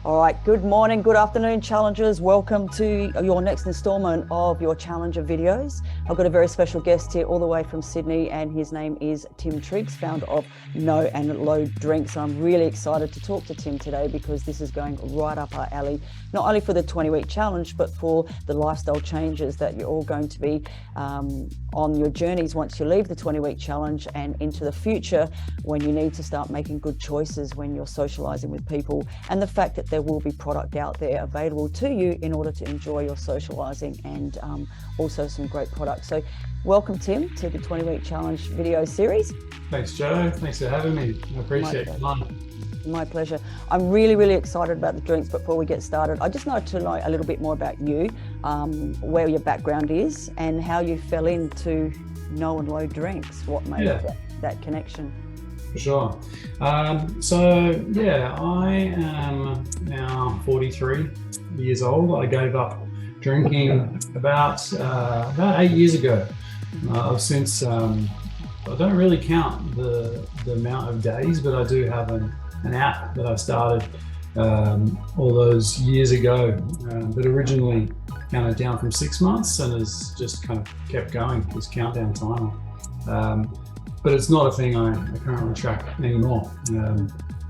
All right, good morning, good afternoon, challengers. Welcome to your next installment of your Challenger videos. I've got a very special guest here all the way from Sydney, and his name is Tim Triggs, founder of NO&LOW drinks. I'm really excited to talk to Tim today because this is going right up our alley, not only for the 20-week challenge, but for the lifestyle changes that you're all going to be on your journeys once you leave the 20-week challenge and into the future, when you need to start making good choices when you're socializing with people, and the fact that there will be product out there available to you in order to enjoy your socializing, and also some great products. So welcome, Tim, to the 20-week challenge video series. Thanks, Joe. Thanks for having me. I appreciate it. My pleasure. I'm really excited about the drinks. Before we get started, I just wanted to know a little bit more about you, where your background is and how you fell into NO&LOW drinks. What made that connection? For sure. So I am now 43 years old. I gave up drinking about 8 years ago. I've since, I don't really count the amount of days, but I do have an app that I started all those years ago, that originally counted down from 6 months and has just kind of kept going, this countdown timer. But it's not a thing I currently track anymore.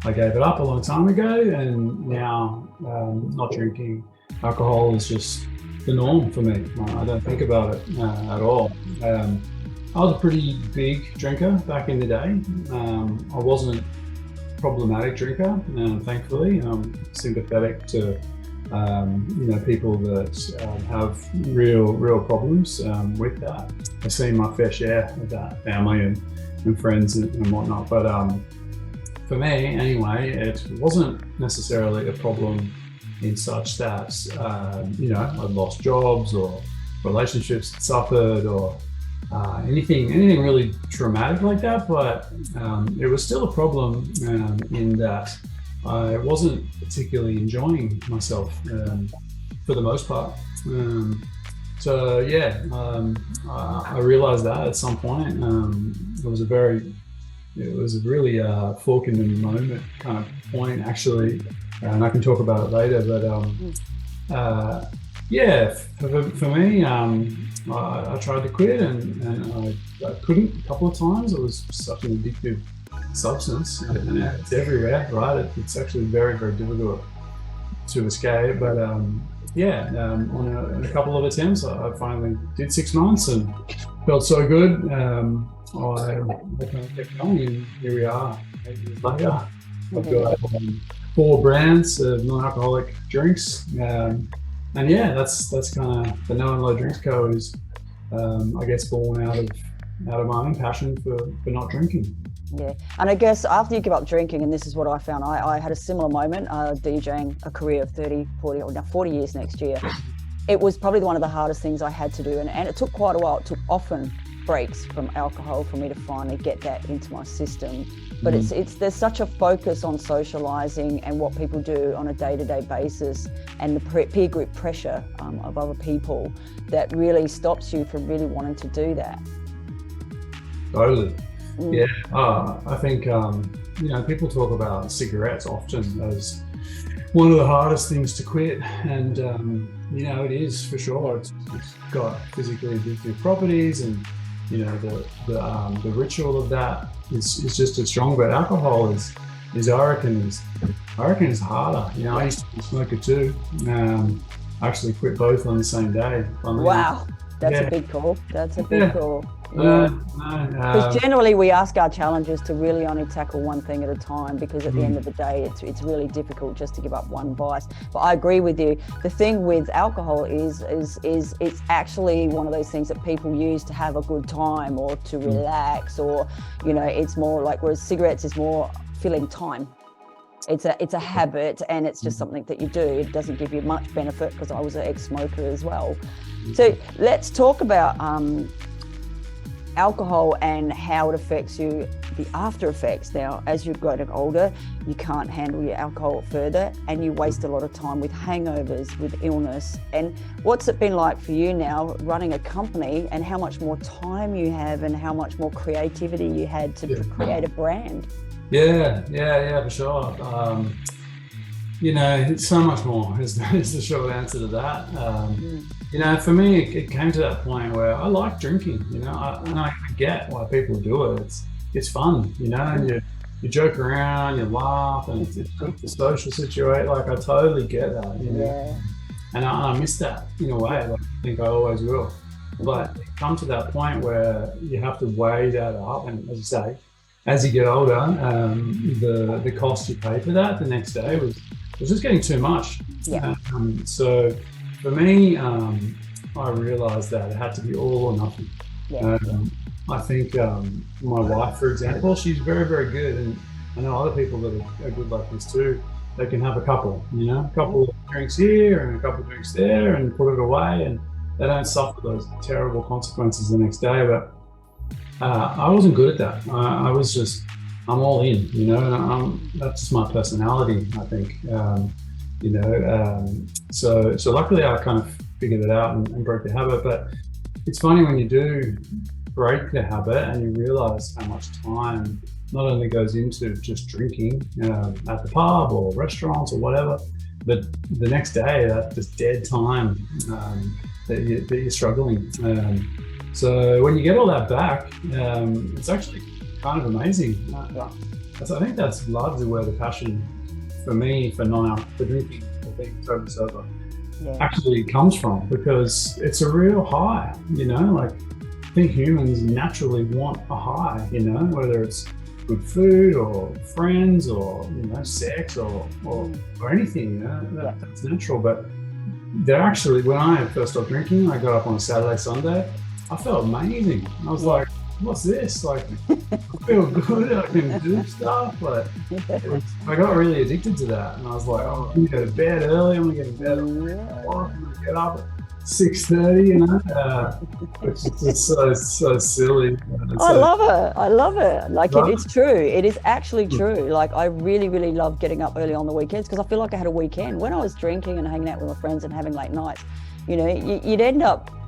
I gave it up a long time ago, and now not drinking alcohol is just the norm for me. I don't think about it at all. I was a pretty big drinker back in the day. I wasn't a problematic drinker, thankfully. I'm sympathetic to people that have real problems with that. I've seen my fair share of that, family and friends and whatnot, but for me anyway, it wasn't necessarily a problem in such that I'd lost jobs or relationships had suffered or anything really traumatic like that, but it was still a problem in that I wasn't particularly enjoying myself for the most part. I realized that at some point. It was a really fork in the moment kind of point, actually, and I can talk about it later. But for me, I tried to quit and I couldn't a couple of times. It was such an addictive substance, and it's everywhere, right? It's actually very difficult to escape. But on a couple of attempts, I finally did 6 months and felt so good. I kind of kept going, and here we are 8 years later. I've got 4 brands of non-alcoholic drinks, and that's kind of the NO&LOW Drinks Co. is, I guess, born out of my own passion for not drinking. Yeah, and I guess after you give up drinking, and this is what I found, I had a similar moment, DJing a career of 40 years next year. It was probably one of the hardest things I had to do, and it took quite a while. It took often breaks from alcohol for me to finally get that into my system. But there's such a focus on socializing and what people do on a day-to-day basis, and the peer group pressure of other people that really stops you from really wanting to do that. Totally. Yeah, I think people talk about cigarettes often as one of the hardest things to quit, and it is for sure. It's got physically addictive properties, and the ritual of that is just as strong. But alcohol is I reckon is harder. I used to be a smoker too. I actually quit both on the same day. Wow, that's a big call. That's a big call. Because generally we ask our challengers to really only tackle one thing at a time, because at the end of the day it's really difficult just to give up one vice. But I agree with you. The thing with alcohol is it's actually one of those things that people use to have a good time or to relax, or it's more like, whereas cigarettes is more filling time. It's a habit, and it's just something that you do. It doesn't give you much benefit, because I was an ex-smoker as well. So let's talk about alcohol and how it affects you, the after effects. Now, as you're getting older, you can't handle your alcohol further, and you waste a lot of time with hangovers, with illness. And what's it been like for you now, running a company, and how much more time you have and how much more creativity you had to create a brand? Yeah, for sure. It's so much more is the short answer to that. For me, it came to that point where I like drinking, and I get why people do it. It's fun, and you joke around, you laugh, and it's good for social situation. Like, I totally get that, Yeah. and I miss that in a way. Like, I think I always will. But it comes to that point where you have to weigh that up, and as you say, as you get older, the cost you pay for that the next day was just getting too much. Yeah. So for me, I realized that it had to be all or nothing. Yeah. I think my wife, for example, she's very, very good, and I know other people that are good like this too. They can have a couple of drinks here and a couple of drinks there, and put it away, and they don't suffer those terrible consequences the next day. But I wasn't good at that. I'm all in, and that's just my personality, I think. So luckily I kind of figured it out and broke the habit. But it's funny when you do break the habit and you realize how much time not only goes into just drinking at the pub or restaurants or whatever, but the next day, that just dead time that you're struggling. So when you get all that back, it's actually kind of amazing. I think that's largely where the passion for me for drinking or being totally sober actually comes from, because it's a real high. Like, I think humans naturally want a high. Whether it's good food or friends or sex or anything. That's natural. But they're actually, when I first stopped drinking, I got up on a Saturday, Sunday, I felt amazing. I was like, what's this? Like, I feel good, I can do stuff. Like, I got really addicted to that, and I was like, I'm gonna go to bed early, I'm gonna get to bed at 4 o'clock, I'm gonna get up at 6:30, which is just so silly. I love it. Like, it's true. It is actually true. Like, I really, really love getting up early on the weekends, because I feel like I had a weekend. When I was drinking and hanging out with my friends and having late nights,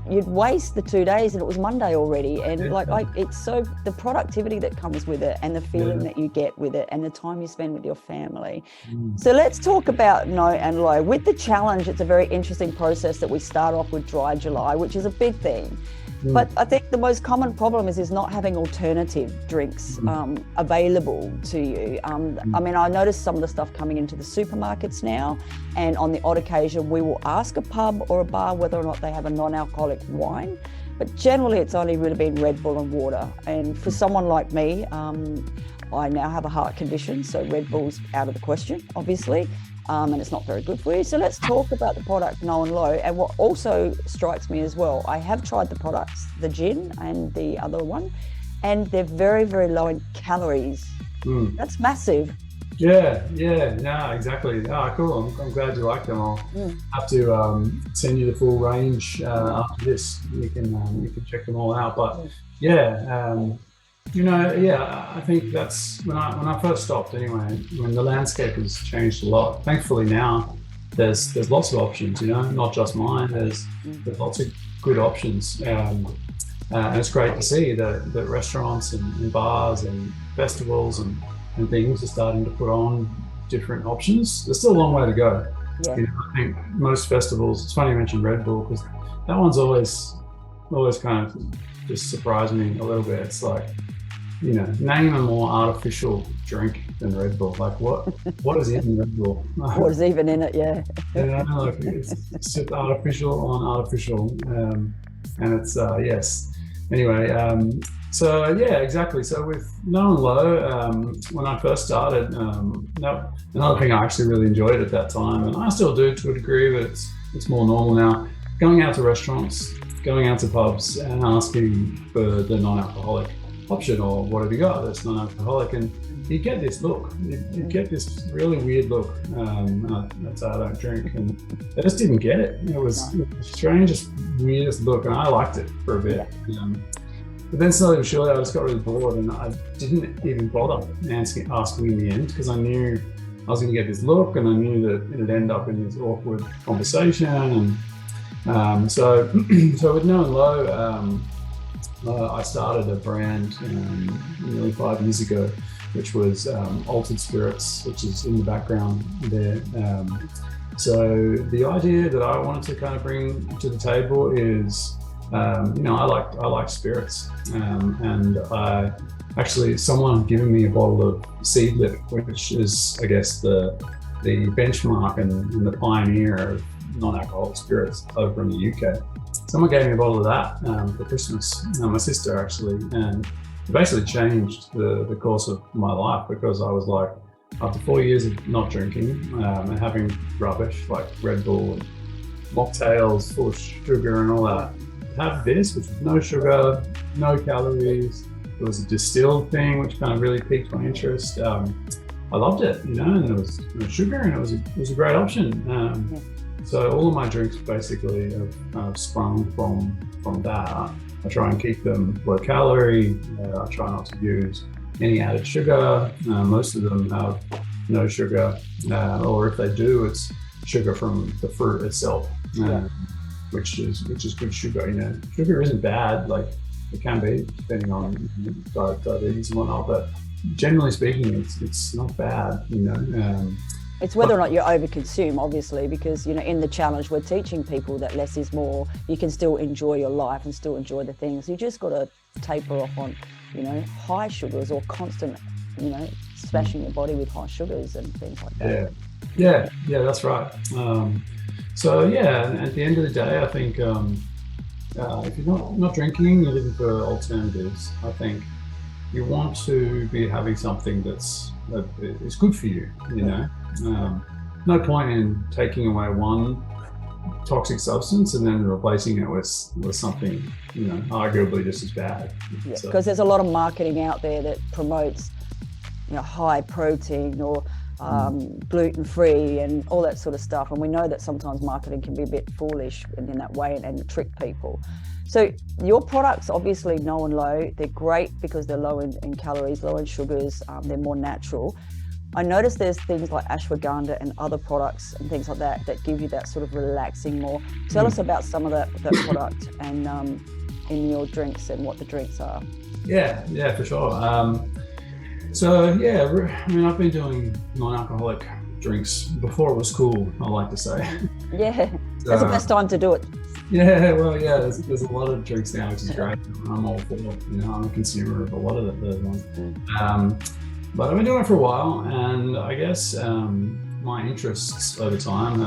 you'd waste the 2 days and it was Monday already. And it's so, the productivity that comes with it and the feeling that you get with it and the time you spend with your family. So let's talk about No and Low. With the challenge, it's a very interesting process that we start off with Dry July, which is a big thing. But I think the most common problem is not having alternative drinks available to you. I mean, I noticed some of the stuff coming into the supermarkets now, and on the odd occasion, we will ask a pub or a bar whether or not they have a non-alcoholic wine. But generally, it's only really been Red Bull and water. And for someone like me, I now have a heart condition, so Red Bull's out of the question, obviously. And it's not very good for you. So let's talk about the product No and Low. And what also strikes me as well, I have tried the products, the gin and the other one, and they're very, very low in calories. That's massive. Yeah, no, exactly. Cool. I'm glad you like them. I'll have to send you the full range after this. You can check them all out. But I think that's when I first stopped anyway, when the landscape has changed a lot. Thankfully now there's lots of options, not just mine. There's lots of good options. And it's great to see that restaurants and bars and festivals and things are starting to put on different options. There's still a long way to go. I think most festivals, it's funny you mentioned Red Bull, because that one's always kind of just surprised me a little bit. It's like, name a more artificial drink than Red Bull. Like, what is in Red Bull? What is even in it? Yeah. Like, it's just artificial on artificial, and it's yes. Anyway, so yeah, exactly. So with No and Low, when I first started, another thing I actually really enjoyed at that time, and I still do to a degree, but it's more normal now. Going out to restaurants, going out to pubs, and asking for the non-alcoholic option, or what have you got that's non-alcoholic, and you get this look, you get this really weird look. That's how I don't drink, and I just didn't get it. It was the strangest, weirdest look, and I liked it for a bit. But then slowly but surely I just got really bored, and I didn't even bother asking in the end, because I knew I was going to get this look, and I knew that it'd end up in this awkward conversation. And so with No and Low, I started a brand nearly 5 years ago, which was altered spirits, which is in the background there. So the idea that I wanted to kind of bring to the table is, I like spirits, and I actually, someone giving me a bottle of Seedlip, which is, I guess, the benchmark and the pioneer of non-alcoholic spirits over in the UK. Someone gave me a bottle of that for Christmas, my sister actually, and it basically changed the course of my life, because I was like, after 4 years of not drinking and having rubbish like Red Bull and mocktails full of sugar and all that, have this, which was no sugar, no calories. It was a distilled thing, which kind of really piqued my interest. I loved it, and there was no sugar, and it was a great option. So all of my drinks basically have sprung from that. I try and keep them low calorie. I try not to use any added sugar. Most of them have no sugar, or if they do, it's sugar from the fruit itself, which is good sugar. Sugar isn't bad, like it can be depending on diabetes and whatnot, but generally speaking, it's not bad. It's whether or not you overconsume, obviously, because in the challenge we're teaching people that less is more. You can still enjoy your life and still enjoy the things. You just got to taper off on high sugars, or constant smashing your body with high sugars and things like that. Yeah, that's right. So yeah, at the end of the day, I think if you're not drinking, you're looking for alternatives. I think you want to be having something that is good for you. No point in taking away one toxic substance and then replacing it with something arguably just as bad. Because there's a lot of marketing out there that promotes high protein or gluten-free and all that sort of stuff, and we know that sometimes marketing can be a bit foolish in that way and trick people. So your products, obviously NO&LOW, they're great because they're low in calories, low in sugars, they're more natural. I noticed there's things like ashwagandha and other products and things like that give you that sort of relaxing more. Tell us about some of that product and in your drinks and what the drinks are. Yeah, for sure. So yeah, I've been doing non-alcoholic drinks before it was cool, I like to say. Yeah, that's the best time to do it. Yeah, well, yeah, there's a lot of drinks now, which is great. I'm all for it. I'm a consumer of a lot of those ones. But I've been doing it for a while, and I guess my interests over time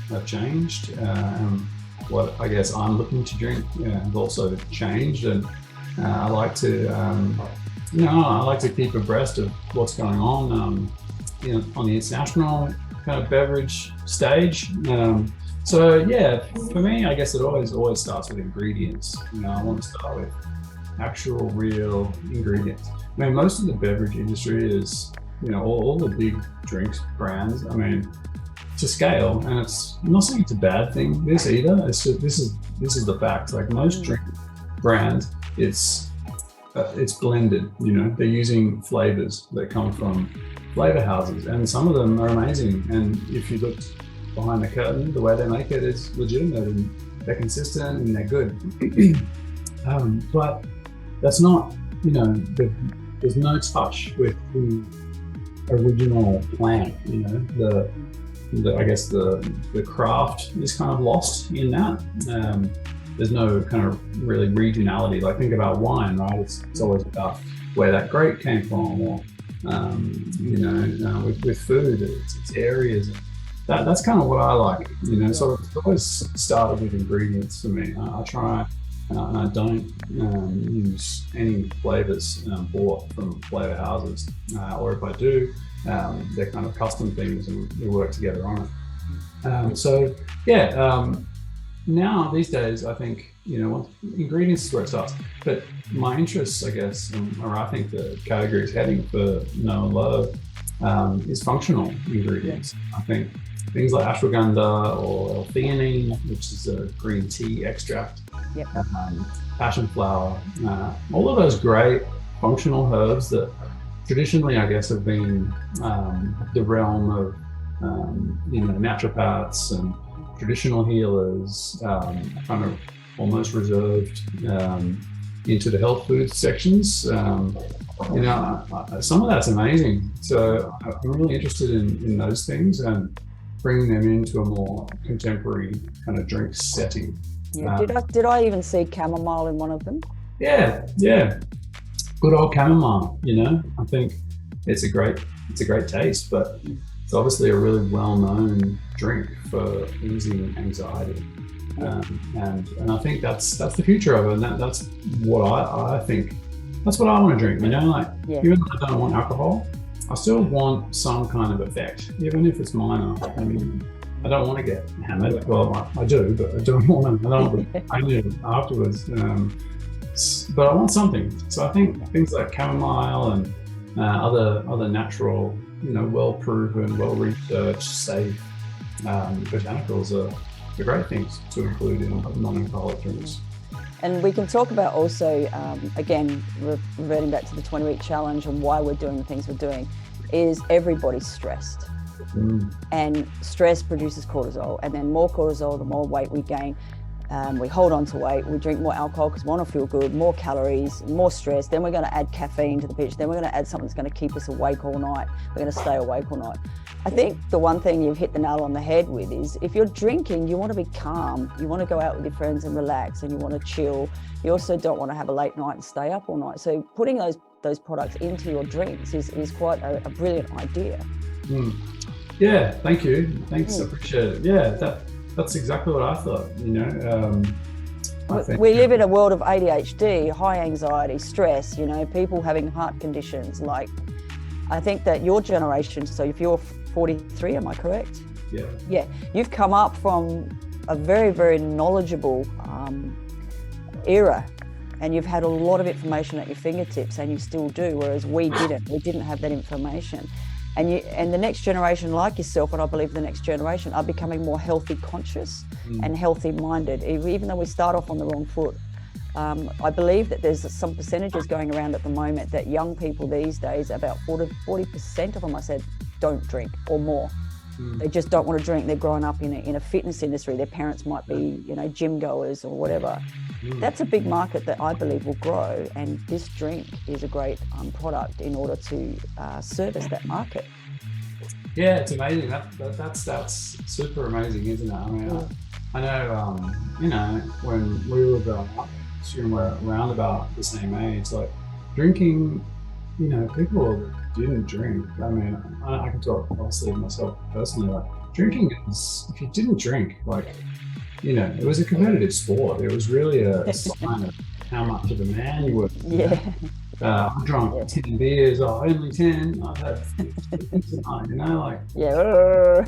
have changed. What I guess I'm looking to drink has also changed, and I like to, I like to keep abreast of what's going on, on the international kind of beverage stage. So yeah, for me, I guess it always starts with ingredients. I want to start with actual, real ingredients. Most of the beverage industry is, all the big drinks brands. To scale, and I'm not saying it's a bad thing. This either. It's just, this is the fact. Like most drink brands, it's blended. They're using flavors that come from flavor houses, and some of them are amazing. And if you look behind the curtain, the way they make it is legitimate, and they're consistent and they're good. But that's not, there's no touch with the original plant. I guess the craft is kind of lost in that. There's no kind of really regionality. Like think about wine, right? It's always about where that grape came from, or with food, it's areas. That's kind of what I like. So it's always started with ingredients for me. I try. And I don't use any flavors bought from flavor houses, or if I do, they're kind of custom things, and we work together on it. So yeah, now these days, I think ingredients is where it starts. But my interests, I guess, or I think the category is heading for NO&LOW is functional ingredients. I think things like ashwagandha or L-theanine, which is a green tea extract. Yep. Passion flower, all of those great functional herbs that traditionally, I guess, have been the realm of naturopaths and traditional healers, kind of almost reserved into the health food sections. You know, some of that's amazing. So I'm really interested in those things and bringing them into a more contemporary kind of drink setting. Yeah. Did I even see chamomile in one of them? Yeah, yeah. Good old chamomile. You know, I think it's a great taste, but it's obviously a really well-known drink for easing anxiety. And I think that's the future of it, and that's what I think. That's what I want to drink. You know, like even though I don't want alcohol, I still want some kind of effect, even if it's minor. I mean, I don't want to get hammered. Well, I do, but I don't want to. I don't want to be afterwards. But I want something. So I think things like chamomile and other natural, you know, well-proven, well-researched, safe botanicals are great things to include in non-alcoholic drinks. And we can talk about also, again, reverting back to the 20-week challenge and why we're doing the things we're doing, is everybody's stressed. And stress produces cortisol, and then more cortisol, the more weight we gain. We hold on to weight, we drink more alcohol because we want to feel good, more calories, more stress. Then we're going to add caffeine to the pitch. Then we're going to add something that's going to keep us awake all night. We're going to stay awake all night. I think the one thing you've hit the nail on the head with is if you're drinking, you want to be calm. You want to go out with your friends and relax, and you want to chill. You also don't want to have a late night and stay up all night. So putting those products into your drinks is quite a brilliant idea. Yeah, thank you. Thanks, I appreciate it. Yeah, that's exactly what I thought, you know. I think we live in a world of ADHD, high anxiety, stress, you know, people having heart conditions. Like, I think that your generation, so if you're 43, am I correct? Yeah. Yeah, you've come up from a very, very knowledgeable era, and you've had a lot of information at your fingertips, and you still do, whereas we didn't have that information. And the next generation, like yourself, and I believe the next generation, are becoming more healthy conscious and healthy minded, even though we start off on the wrong foot. I believe that there's some percentages going around at the moment that young people these days, about 40% of them, I said, don't drink or more. They just don't want to drink. They're growing up in a fitness industry. Their parents might be, you know, gym goers or whatever. That's a big market that I believe will grow, and this drink is a great product in order to service that market. Yeah, it's amazing. That's super amazing, isn't it? I mean, I know, you know, when we were growing up, we're around about the same age, like drinking, you know, people didn't drink. I mean, I can talk obviously myself personally, like drinking is, if you didn't drink, like, you know, it was a competitive sport. It was really a sign of how much of a man you were. Yeah. I drank 10 beers, only 10, I've had 15 tonight, you know, like. Yeah.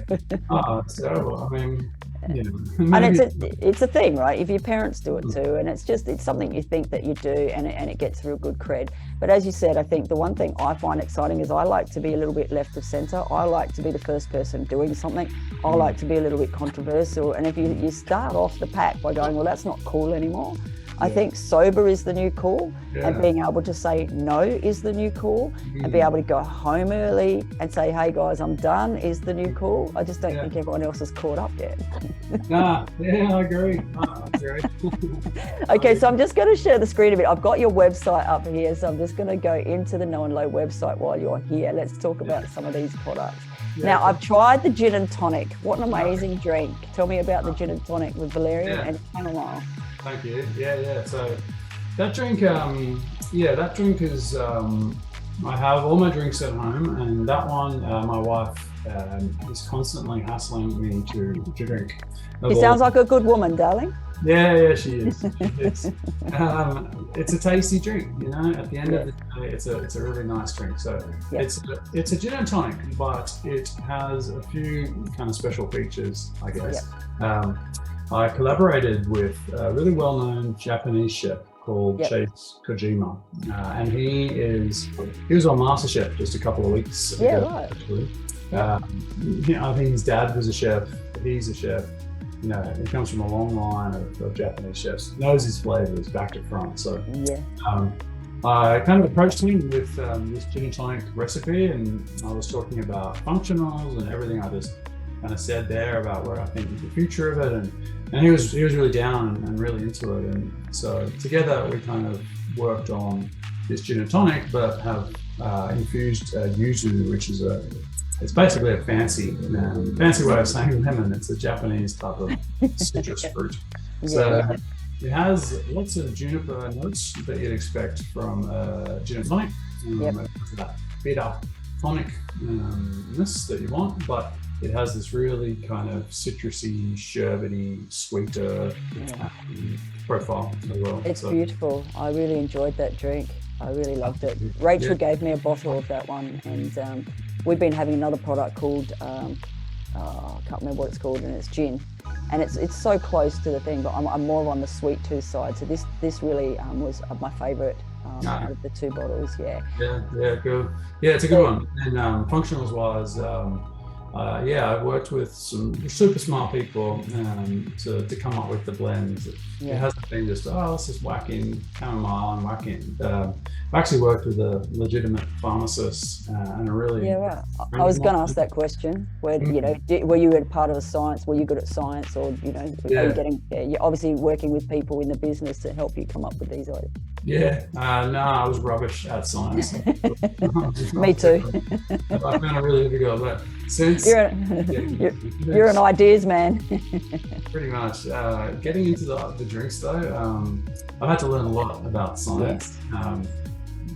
Oh, it's terrible. I mean, you know. And it's a thing, right? If your parents do it too, and it's something you think that you do, and it gets real good cred. But as you said, I think the one thing I find exciting is I like to be a little bit left of centre. I like to be the first person doing something. I like to be a little bit controversial. And if you start off the pack by going, well, that's not cool anymore. I think sober is the new cool, and being able to say no is the new cool, and be able to go home early and say, hey guys, I'm done is the new cool. I just don't think everyone else is caught up yet. I agree. Okay, so I'm just going to share the screen a bit. I've got your website up here, so I'm just going to go into the NO&LOW website while you're here. Let's talk about some of these products. Now, I've tried the gin and tonic. What an amazing drink. Tell me about the gin and tonic with valerian and chamomile. Thank you. Yeah. So that drink, is, I have all my drinks at home, and that one, my wife is constantly hassling me to drink. She sounds like a good woman, darling. Yeah, she is. It's a tasty drink, you know. At the end of the day, it's a really nice drink. So it's a gin and tonic, but it has a few kind of special features, I guess. I collaborated with a really well-known Japanese chef called Chase Kojima, and he was on MasterChef just a couple of weeks ago. Actually, I think his dad was a chef. He's a chef. You know, he comes from a long line of Japanese chefs. Knows his flavors back to front. So I kind of approached him with this gin and tonic recipe, and I was talking about functionals and everything. I just kind of said there about where I think is the future of it, and he was really down and really into it, and so together we kind of worked on this gin and tonic, but have infused yuzu, which is it's basically a fancy way of saying lemon. It's a Japanese type of citrus fruit. So it has lots of juniper notes that you'd expect from gin and tonic. That bitter tonicness that you want, but it has this really kind of citrusy, sherbety, sweeter profile as well. It's beautiful. I really enjoyed that drink. I really loved it. Rachel gave me a bottle of that one, and we've been having another product called I can't remember what it's called, and it's gin, and it's so close to the thing, but I'm more on the sweet tooth side. So this really was my favourite out of the two bottles. Yeah, good. Yeah, it's a good one. And functionals wise, I've worked with some super smart people to come up with the blends. It hasn't been just, let's just whack in chamomile and whack in. I've actually worked with a legitimate pharmacist and a really... I was going to ask that question. Where, were you a part of the science? Were you good at science? Or, are you you're obviously working with people in the business to help you come up with these ideas? No, I was rubbish at science. Me too. I found it really difficult, but since you're an ideas man. Pretty much. Getting into the drinks though, I've had to learn a lot about science,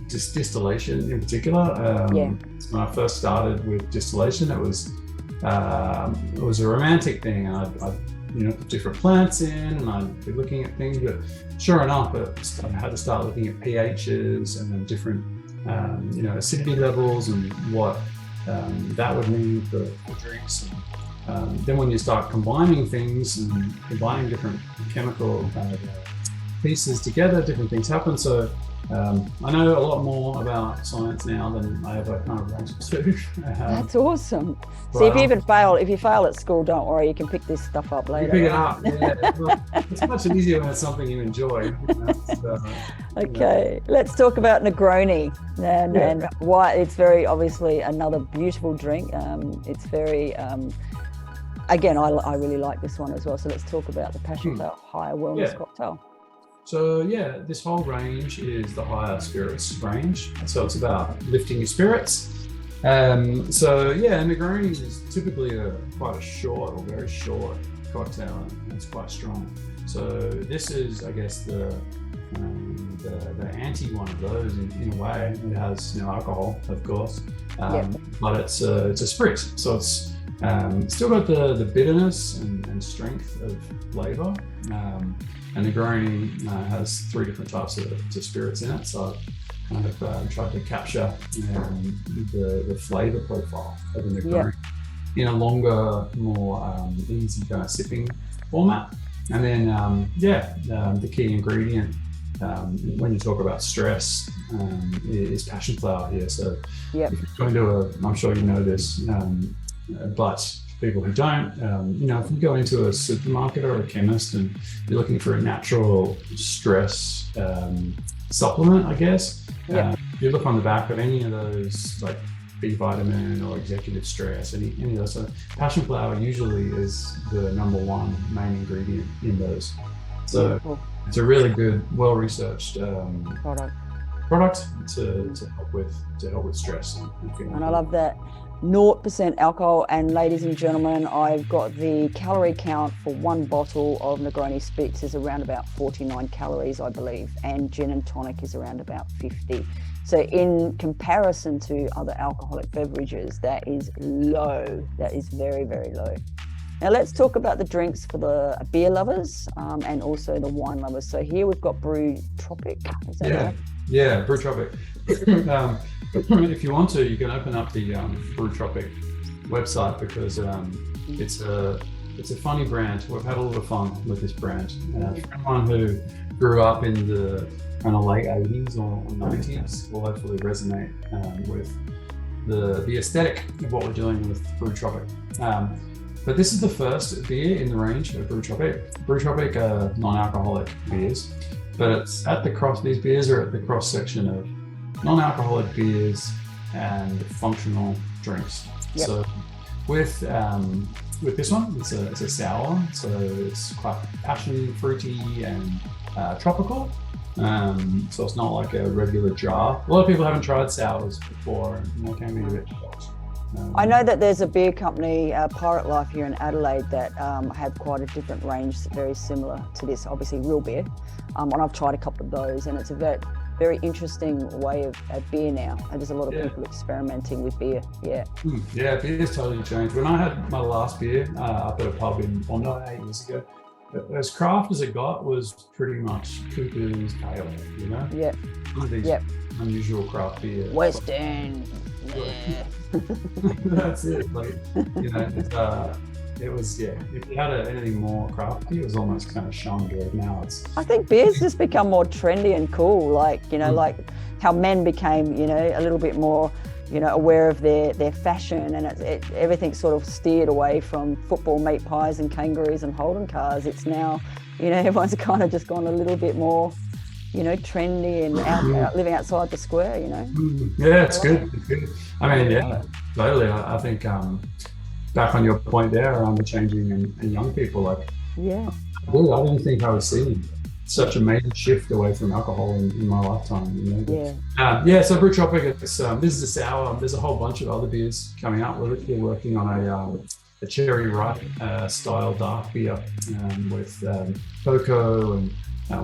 just distillation in particular. When I first started with distillation, it was a romantic thing, and I'd put different plants in, and I'd be looking at things, but sure enough, I had to start looking at pHs and then different acidity levels and what that would mean for drinks. And then when you start combining things and combining different chemical pieces together, different things happen. So I know a lot more about science now than I ever kind of wanted to. That's awesome. See, if you fail at school, don't worry, you can pick this stuff up later. You pick it up, it's much easier when it's something you enjoy. Okay, let's talk about Negroni and why it's very obviously another beautiful drink. It's very, again, I really like this one as well. So let's talk about the Passion Flower Higher Wellness Cocktail. So this whole range is the higher spirits range. So it's about lifting your spirits. Negroni is typically quite a short or very short cocktail, and it's quite strong. So this is, I guess, the anti one of those in a way. It has no alcohol, of course, but it's a spritz. So it's still got the bitterness and strength of flavour. And Negroni has 3 different types of spirits in it, so I've kind of tried to capture the flavour profile of the Negroni in a longer, more easy kind of sipping format. And then, the key ingredient when you talk about stress is passion flower here. So if you're going to I'm sure you know this, but people who don't, if you go into a supermarket or a chemist and you're looking for a natural stress supplement, I guess, you look on the back of any of those, like B vitamin or executive stress, any of those. So passion flower usually is the #1 main ingredient in those. So it's a really good, well-researched product to help with stress and feeling. And I love that. 0% alcohol, and ladies and gentlemen, I've got the calorie count for 1 bottle of Negroni Spitz is around about 49 calories, I believe, and gin and tonic is around about 50. So in comparison to other alcoholic beverages, that is low. That is very, very low. Now let's talk about the drinks for the beer lovers and also the wine lovers. So here we've got Brew Tropic. Is that right? Yeah, Brew Tropic. If you want to, you can open up the Brew Tropic website, because it's a funny brand. We've had a lot of fun with this brand. Anyone who grew up in the kind of late 80s or 90s will hopefully resonate with the aesthetic of what we're doing with Brew Tropic. But this is the first beer in the range of Brew Tropic. Brew Tropic are non-alcoholic beers, but it's at the these beers are at the cross section of non-alcoholic beers and functional drinks. So with this one, it's a sour, so it's quite passion fruity and tropical. So it's not like a regular draft. A lot of people haven't tried sours before, and they can be a bit shocked. I know that there's a beer company, Pirate Life here in Adelaide, that have quite a different range, very similar to this, obviously real beer. And I've tried a couple of those, and it's a very interesting way of beer now. And there's a lot of people experimenting with beer. Yeah. Yeah, beer's totally changed. When I had my last beer up at a pub in Bondi 8 years ago, as craft as it got was pretty much Cooper's Pale, you know? Yeah. One of these unusual craft beer. West End. Yeah. That's it. Like, you know, it was, if you had anything more crafty, it was almost kind of shunned. Where now it's. I think beer's just become more trendy and cool. Like, you know, like how men became, you know, a little bit more, you know, aware of their fashion, and everything's sort of steered away from football meat pies and kangaroos and Holden cars. It's now, you know, everyone's kind of just gone a little bit more, you know, trendy and out living outside the square, you know. Yeah, it's good. It's good. I mean, yeah, totally. I think back on your point there around the changing and young people, like, I didn't think I was seeing such a major shift away from alcohol in my lifetime, you know. So Brew Tropic, this is a sour. There's a whole bunch of other beers coming out. We're working on a cherry ripe style dark beer with cocoa, and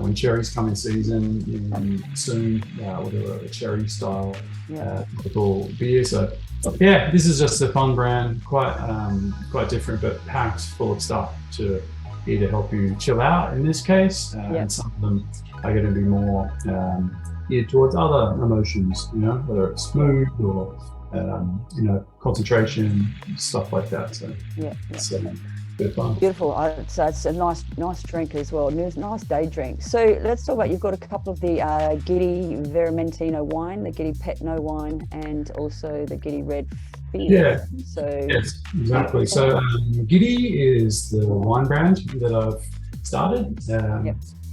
when cherries come in season soon, we'll do a cherry style tropical beer. So this is just a fun brand, quite different, but packed full of stuff to either help you chill out in this case, and some of them are going to be more geared towards other emotions, you know, whether it's mood or you know, concentration, stuff like that. So it's good fun. Beautiful. So it's a nice drink as well. Nice day drink. So let's talk about, you've got a couple of the Giddy Vermentino wine, the Giddy Petno wine, and also the Giddy Red Beer. Yes, exactly. So Giddy is the wine brand that I've started.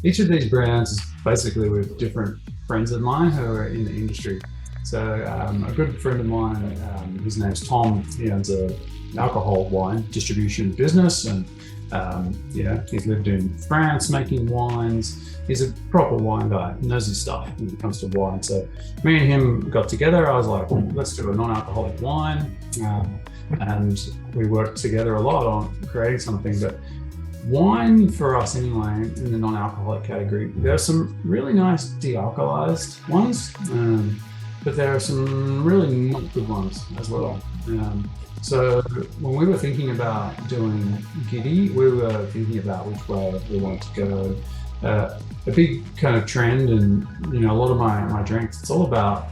Each of these brands is basically with different friends of mine who are in the industry. So a good friend of mine, his name's Tom, he owns an alcohol wine distribution business, and he's lived in France making wines. He's a proper wine guy. He knows his stuff when it comes to wine. So me and him got together. I was like, let's do a non-alcoholic wine. And we worked together a lot on creating something. But wine for us anyway, in the non-alcoholic category, there are some really nice de-alcoholized ones, but there are some really not good ones as well. So when we were thinking about doing Giddy, we were thinking about which way we wanted to go. A big kind of trend, and you know, a lot of my drinks, it's all about,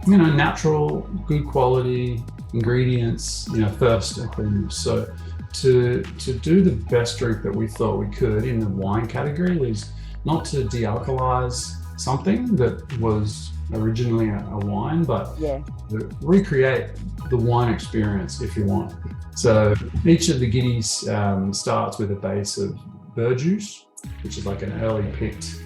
you know, natural, good quality ingredients, you know, first and foremost. So to do the best drink that we thought we could in the wine category was not to de-alcoholize something that was originally a wine, but to recreate the wine experience if you want. So each of the Giddies starts with a base of verjuice, which is like an early picked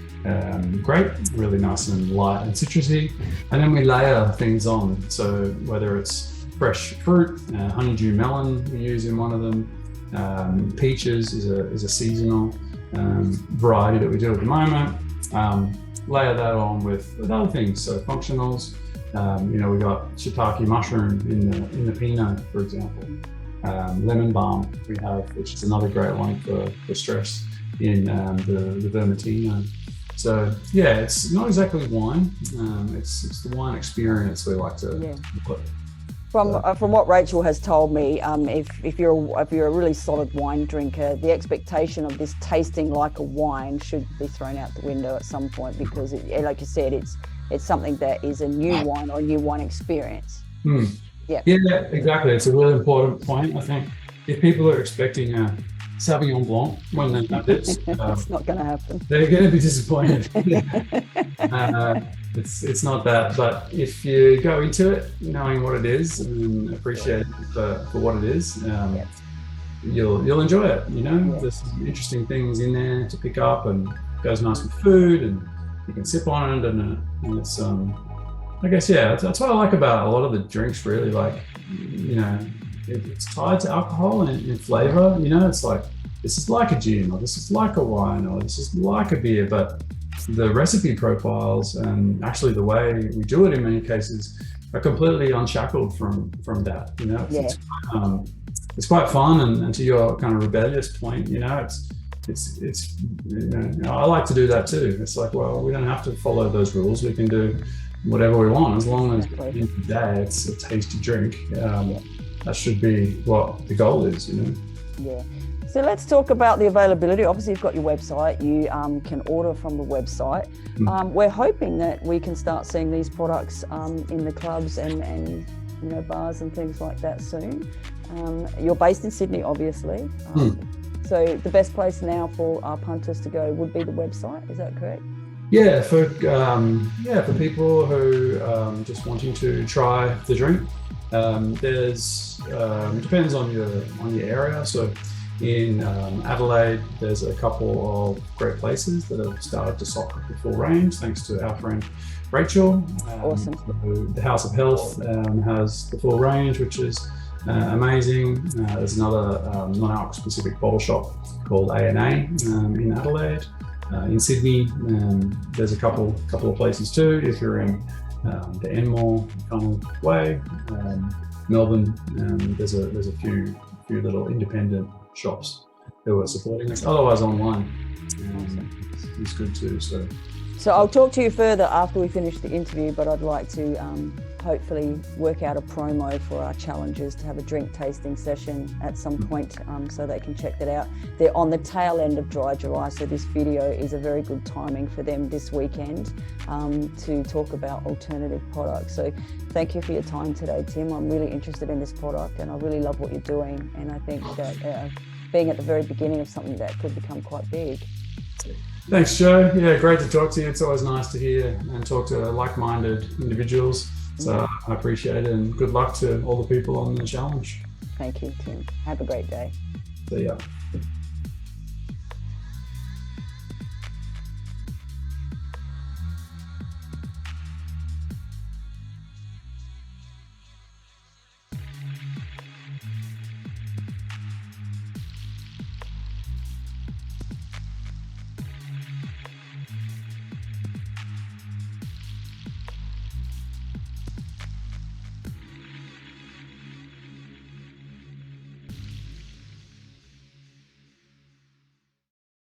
grape, really nice and light and citrusy. And then we layer things on. So whether it's fresh fruit, honeydew melon we use in one of them, peaches is a seasonal variety that we do at the moment. Layer that on with other things, so functionals. You know, we got shiitake mushroom in the Pinot, for example. Lemon balm we have, which is another great one for stress in the Vermentino. So it's not exactly wine. It's the wine experience we like to put. From what Rachel has told me, if you're a really solid wine drinker, the expectation of this tasting like a wine should be thrown out the window at some point, because like you said, it's something that is a new wine or a new wine experience. Yeah, exactly. It's a really important point. I think if people are expecting a Sauvignon Blanc when they have this, it's not going to happen. They're going to be disappointed. It's not that, but if you go into it knowing what it is and appreciate it for what it is, you'll enjoy it. You know, there's some interesting things in there to pick up, and it goes nice with food, and you can sip on it, and it's I guess that's what I like about a lot of the drinks. Really, like, you know, it's tied to alcohol and flavor. You know, it's like, this is like a gin, or this is like a wine, or this is like a beer, but the recipe profiles and actually the way we do it in many cases are completely unshackled from that. You know, it's quite fun, and to your kind of rebellious point, you know, it's you know, I like to do that too. It's like, well, we don't have to follow those rules. We can do whatever we want, as long as at the end of the day it's a tasty drink. That should be what the goal is, you know. Yeah. So let's talk about the availability. Obviously, you've got your website. You can order from the website. We're hoping that we can start seeing these products in the clubs and you know, bars and things like that soon. You're based in Sydney, obviously. So the best place now for our punters to go would be the website. Is that correct? Yeah, for people who just wanting to try the drink. There's it depends on your area. So in Adelaide, there's a couple of great places that have started to stock the full range, thanks to our friend Rachel. Awesome. The House of Health has the full range, which is amazing. There's another non-alc specific bottle shop called A&A in Adelaide. In Sydney, there's a couple of places too. If you're in the Enmore kind of way, Melbourne, there's a few little independent shops who are supporting us. Otherwise, online is good too. So I'll talk to you further after we finish the interview, but I'd like to hopefully work out a promo for our challengers to have a drink tasting session at some point, so they can check that out. They're on the tail end of Dry July, so this video is a very good timing for them this weekend to talk about alternative products. So thank you for your time today, Tim. I'm really interested in this product and I really love what you're doing, and I think that being at the very beginning of something that could become quite big. Thanks, Joe. Yeah, great to talk to you. It's always nice to hear and talk to like-minded individuals. So I appreciate it, and good luck to all the people on the challenge. Thank you, Tim. Have a great day. See ya.